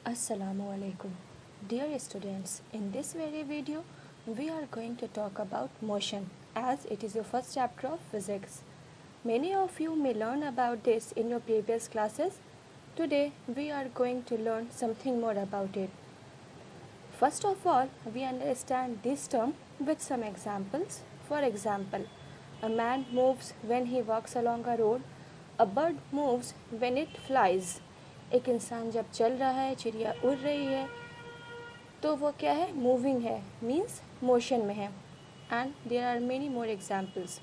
Assalamu alaikum. Dear students, in this very video, we are going to talk about motion as it is your first chapter of physics. Many of you may learn about this in your previous classes. Today, we are going to learn something more about it. First of all, we understand this term with some examples. For example, a man moves when he walks along a road. A bird moves when it flies. एक इंसान जब चल रहा है, चिड़िया उड़ रही है, तो वो क्या है? मूविंग है, मीन्स मोशन में है. And there are many more examples.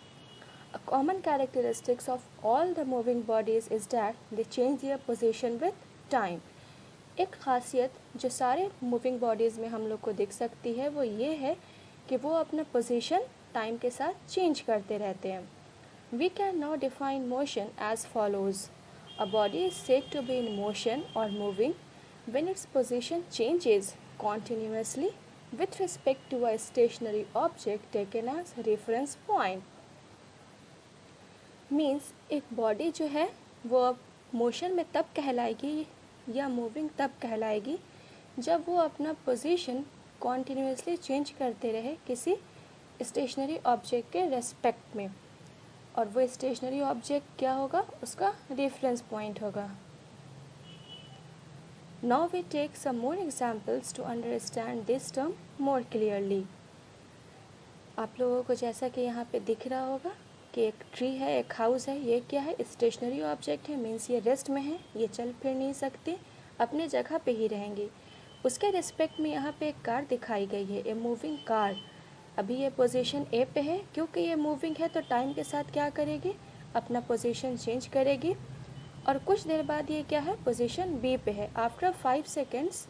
A common characteristics of all the moving bodies is that they change their position with time. एक खासियत जो सारे मूविंग बॉडीज़ में हम लोग को दिख सकती है वो ये है कि वो अपना पोजीशन टाइम के साथ चेंज करते रहते हैं. We can now define motion as follows. A body is said to be in motion or moving when its position changes continuously with respect to a stationary object taken as reference point. Means एक body जो है वो अब motion में तब कहलाएगी या moving तब कहलाएगी जब वो अपना पोजीशन कॉन्टीन्यूसली चेंज करते रहे किसी स्टेशनरी ऑब्जेक्ट के रेस्पेक्ट में, और वो स्टेशनरी ऑब्जेक्ट क्या होगा? उसका रेफरेंस पॉइंट होगा. Now we take some more examples to understand this term more clearly. आप लोगों को जैसा कि यहाँ पे दिख रहा होगा कि एक ट्री है, एक हाउस है. ये क्या है? स्टेशनरी ऑब्जेक्ट है, मीन्स ये रेस्ट में है, ये चल फिर नहीं सकती, अपने जगह पे ही रहेंगी. उसके रिस्पेक्ट में यहाँ पे एक कार दिखाई गई है, ए मूविंग कार. अभी ये पोजीशन ए पे है, क्योंकि ये मूविंग है तो टाइम के साथ क्या करेगी? अपना पोजीशन चेंज करेगी. और कुछ देर बाद ये क्या है? पोजीशन बी पे है. After 5 seconds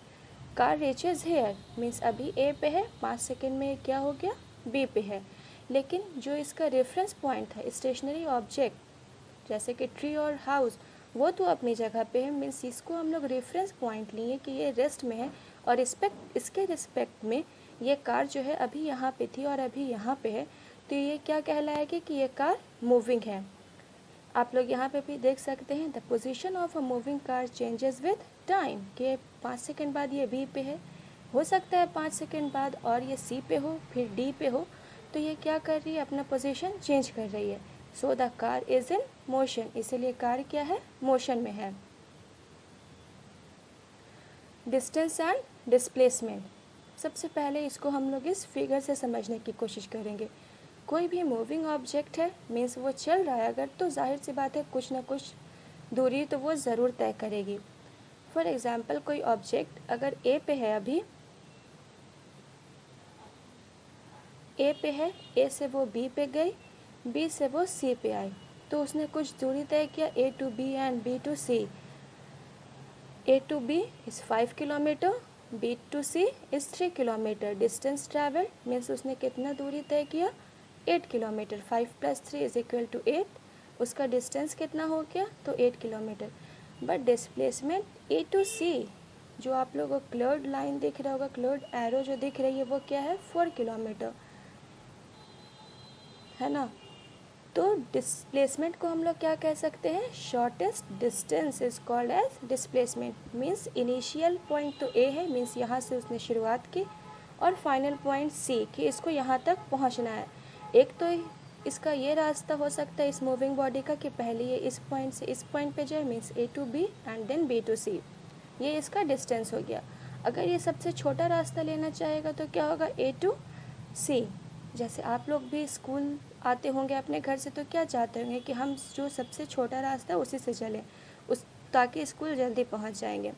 car reaches here, means अभी ए पे है, 5 सेकेंड में क्या हो गया? बी पे है. लेकिन जो इसका रेफरेंस पॉइंट था, स्टेशनरी ऑब्जेक्ट जैसे कि ट्री और हाउस, वो तो अपनी जगह पे है. मीन्स इसको हम लोग रेफरेंस पॉइंट लिए कि ये रेस्ट में है, और इसके रिस्पेक्ट में ये कार जो है अभी यहाँ पे थी और अभी यहाँ पे है, तो ये क्या कहलाएगी कि ये कार मूविंग है. आप लोग यहाँ पे भी देख सकते हैं the position of a moving car changes with time, कि 5 सेकेंड बाद ये बी पे है, हो सकता है 5 सेकेंड बाद और ये सी पे हो, फिर डी पे हो, तो ये क्या कर रही है? अपना पोजीशन चेंज कर रही है. So the car is in motion, इसीलिए कार क्या है? मोशन में है. Distance and displacement. सबसे पहले इसको हम लोग इस फिगर से समझने की कोशिश करेंगे. कोई भी मूविंग ऑब्जेक्ट है, मीन्स वो चल रहा है अगर, तो जाहिर सी बात है कुछ ना कुछ दूरी तो वो ज़रूर तय करेगी. फॉर एग्ज़ाम्पल कोई ऑब्जेक्ट अगर ए पे है, अभी ए पे है, ए से वो बी पे गई, बी से वो सी पे आई, तो उसने कुछ दूरी तय किया, A to B and B to C. A to B is 5 kilometre, B to C is 3 kilometre. Distance travel means उसने कितना दूरी तय किया? 8 किलोमीटर. 5 + 3 is equal to 8. उसका डिस्टेंस कितना हो गया? तो 8 kilometre. But displacement A to C, जो आप लोगों को क्लर्ड लाइन दिख रहा होगा, क्लर्ड एरो जो दिख रही है, वो क्या है? 4 किलोमीटर है ना. तो डिस्प्लेसमेंट को हम लोग क्या कह सकते हैं? Shortest distance is called as displacement. Means initial point तो ए है, मीन्स यहाँ से उसने शुरुआत की, और फाइनल पॉइंट सी, कि इसको यहाँ तक पहुँचना है. एक तो इसका ये रास्ता हो सकता है इस मूविंग बॉडी का कि पहले ये इस पॉइंट से इस पॉइंट पे जाए, means A to B and then B to C. ये इसका डिस्टेंस हो गया. अगर ये सबसे छोटा रास्ता लेना चाहेगा तो क्या होगा? ए टू सी. जैसे आप लोग भी स्कूल आते होंगे अपने घर से, तो क्या चाहते होंगे कि हम जो सबसे छोटा रास्ता है उसी से चलें, उस ताकि स्कूल जल्दी पहुंच जाएंगे.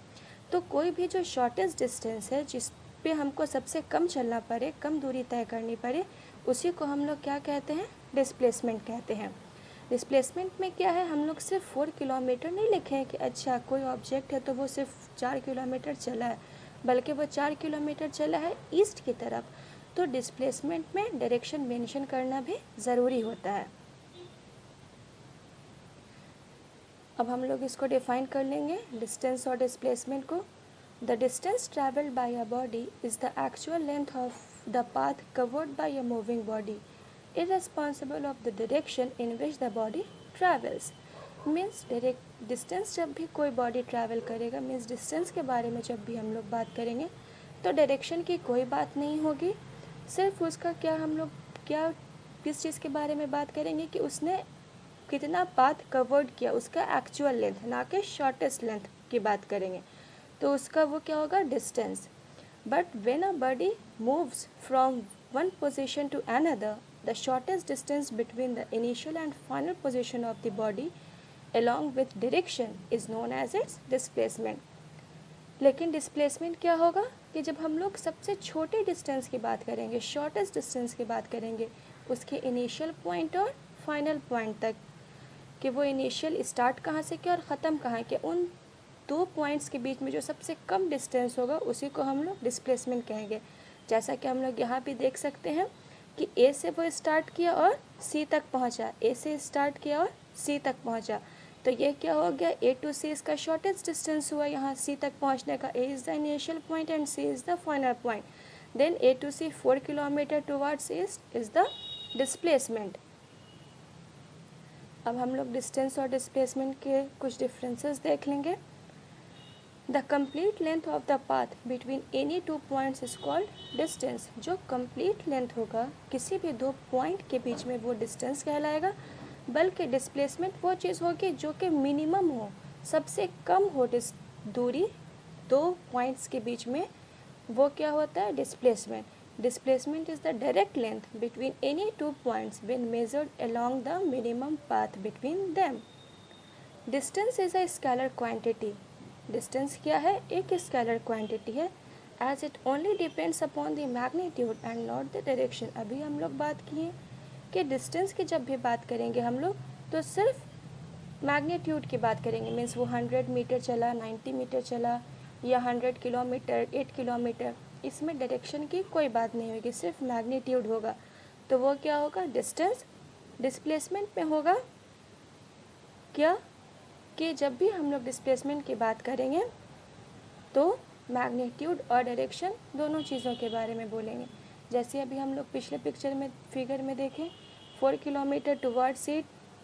तो कोई भी जो शॉर्टेस्ट डिस्टेंस है, जिस पे हमको सबसे कम चलना पड़े, कम दूरी तय करनी पड़े, उसी को हम लोग क्या कहते हैं? डिस्प्लेसमेंट कहते हैं. डिस्प्लेसमेंट में क्या है? हम लोग सिर्फ 4 किलोमीटर नहीं लिखे हैं कि अच्छा कोई ऑब्जेक्ट है तो वो सिर्फ 4 किलोमीटर चला है, बल्कि वो 4 किलोमीटर चला है ईस्ट की तरफ. तो डिस्प्लेसमेंट में डायरेक्शन मेंशन करना भी ज़रूरी होता है. अब हम लोग इसको डिफाइन कर लेंगे, डिस्टेंस और डिस्प्लेसमेंट को. The distance travelled bye a body is the actual length of the path covered by a moving body irresponsible of the direction in which the body travels. Means direct distance जब भी कोई body travel करेगा, means distance के बारे में जब भी हम लोग बात करेंगे तो डायरेक्शन की कोई बात नहीं होगी, सिर्फ उसका क्या किस चीज़ के बारे में बात करेंगे कि उसने कितना पाथ कवर्ड किया, उसका एक्चुअल लेंथ, ना कि शॉर्टेस्ट लेंथ की बात करेंगे, तो उसका वो क्या होगा, distance. But when a body moves from one position to another, the shortest distance between the initial and final position of the body along with direction is known as its displacement। लेकिन displacement क्या होगा कि जब हम लोग सबसे छोटे distance की बात करेंगे, शॉर्टेस्ट डिस्टेंस की बात करेंगे, उसके इनिशियल पॉइंट और फाइनल पॉइंट तक, कि वो इनिशियल स्टार्ट कहाँ से किया और ख़त्म कहाँ किया, उन 2 पॉइंट्स के बीच में जो सबसे कम डिस्टेंस होगा उसी को हम लोग डिस्प्लेसमेंट कहेंगे। जैसा कि हम लोग यहाँ भी देख सकते हैं कि ए से वो स्टार्ट किया और सी तक पहुँचा, ए से स्टार्ट किया और सी तक पहुँचा, तो ये क्या हो गया, ए टू सी इसका शॉर्टेस्ट डिस्टेंस हुआ यहाँ सी तक पहुँचने का। A is the initial point and C is the final point. Then A to C 4 kilometre towards east is the displacement. अब हम लोग डिस्टेंस और डिस्प्लेसमेंट के कुछ डिफरेंसेस देख लेंगे। The complete length of the path between any 2 points is called distance. जो complete length होगा किसी भी 2 पॉइंट के बीच में वो डिस्टेंस कहलाएगा, बल्कि डिस्प्लेसमेंट वो चीज़ होगी जो कि मिनिमम हो, सबसे कम हो दूरी 2 पॉइंट्स के बीच में, वो क्या होता है, displacement. Displacement is the direct length between any 2 points when measured along the minimum path between them. Distance is a scalar quantity. Distance क्या है, एक स्केलर क्वांटिटी है, as it only depends upon the magnitude and not the direction. अभी हम लोग बात किए कि डिस्टेंस की जब भी बात करेंगे हम लोग तो सिर्फ मैग्नीट्यूड की बात करेंगे, मीन्स वो 100 मीटर चला, 90 मीटर चला या 100 किलोमीटर, 8 किलोमीटर, इसमें डायरेक्शन की कोई बात नहीं होगी, सिर्फ मैग्नीट्यूड होगा, तो वो क्या होगा, डिस्टेंस। डिस्प्लेसमेंट में होगा क्या कि जब भी हम लोग डिस्प्लेसमेंट की बात करेंगे तो मैग्नीट्यूड और डायरेक्शन दोनों चीज़ों के बारे में बोलेंगे। जैसे अभी हम लोग पिछले पिक्चर में फिगर में देखें 4 किलोमीटर टुवर्ड्स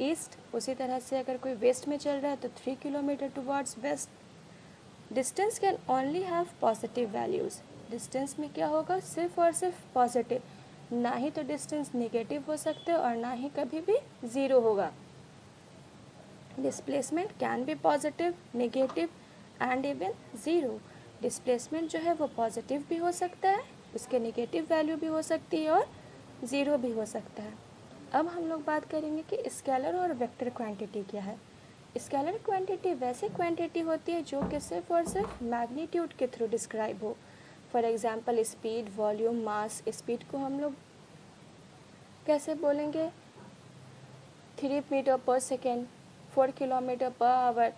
ईस्ट, उसी तरह से अगर कोई वेस्ट में चल रहा है तो 3 kilometre towards waste. Distance can only have positive values. Distance में क्या होगा, सिर्फ और सिर्फ पॉजिटिव, ना ही तो डिस्टेंस नेगेटिव हो सकते और ना ही कभी भी ज़ीरो होगा। Displacement can be positive, negative and even zero. Displacement जो है वो पॉजिटिव भी हो सकता है, उसके नेगेटिव वैल्यू भी हो सकती है और ज़ीरो भी हो सकता है। अब हम लोग बात करेंगे कि स्केलर और वेक्टर क्वांटिटी क्या है। स्केलर क्वांटिटी वैसे क्वांटिटी होती है जो कि सिर्फ और सिर्फ मैग्नीट्यूड के थ्रू डिस्क्राइब हो। For example speed, volume, mass. Speed को हम लोग कैसे बोलेंगे, 3 मीटर पर second, 4 kilometre per hour.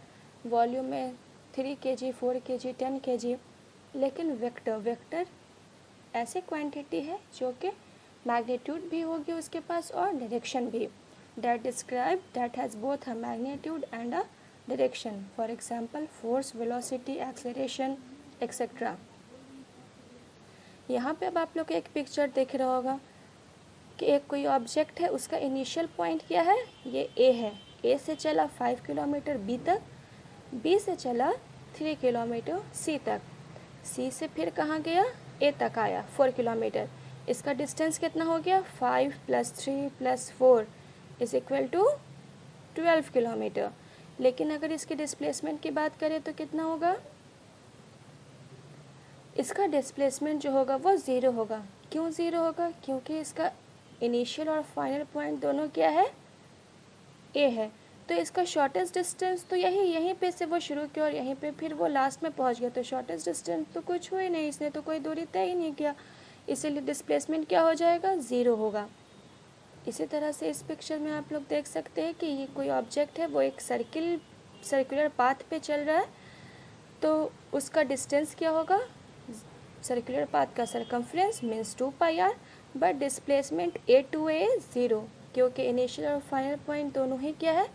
Volume में 3 kg, 4 kg, 10 kg। लेकिन वेक्टर ऐसे क्वांटिटी है जो कि मैग्नीट्यूड भी होगी उसके पास और डायरेक्शन भी। that has both a magnitude and a direction. For example, force, velocity, acceleration, etc. यहाँ पे अब आप लोग एक पिक्चर देख रहा होगा कि एक कोई ऑब्जेक्ट है, उसका इनिशियल पॉइंट क्या है, ये ए है। ए से चला 5 किलोमीटर बी तक, बी से चला 3 किलोमीटर सी तक, सी से फिर कहाँ गया, ए तक आया 4 किलोमीटर। इसका डिस्टेंस कितना हो गया, 5 + 3 + 4 = 12 किलोमीटर। लेकिन अगर इसके डिस्प्लेसमेंट की बात करें तो कितना होगा, इसका डिस्प्लेसमेंट जो होगा वो ज़ीरो होगा। क्यों ज़ीरो होगा, क्योंकि इसका इनिशियल और फाइनल पॉइंट दोनों क्या है, ए है। तो इसका शॉर्टेस्ट डिस्टेंस तो यहीं पे से वो शुरू किया और यहीं पे फिर वो लास्ट में पहुंच गया, तो शॉर्टेस्ट डिस्टेंस तो कुछ हुआ ही नहीं, इसने तो कोई दूरी तय ही नहीं किया, इसीलिए डिस्प्लेसमेंट क्या हो जाएगा, ज़ीरो होगा। इसी तरह से इस पिक्चर में आप लोग देख सकते हैं कि ये कोई ऑब्जेक्ट है, वो एक सर्कुलर पाथ पे चल रहा है, तो उसका डिस्टेंस क्या होगा, सर्कुलर पाथ का circumference means 2πr, but displacement A to A 0, क्योंकि इनिशियल और फाइनल पॉइंट दोनों ही क्या है,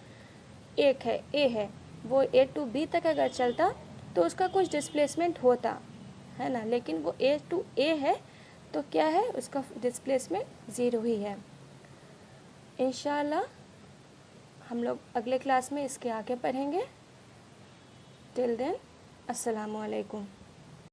एक है, ए है। वो ए टू बी तक अगर चलता तो उसका कुछ डिस्प्लेसमेंट होता है ना, लेकिन वो ए टू ए है तो क्या है, उसका डिस्प्लेसमेंट 0 ही है। इंशाल्लाह हम लोग अगले क्लास में इसके आगे पढ़ेंगे। टिल देन अस्सलामु अलैकुम।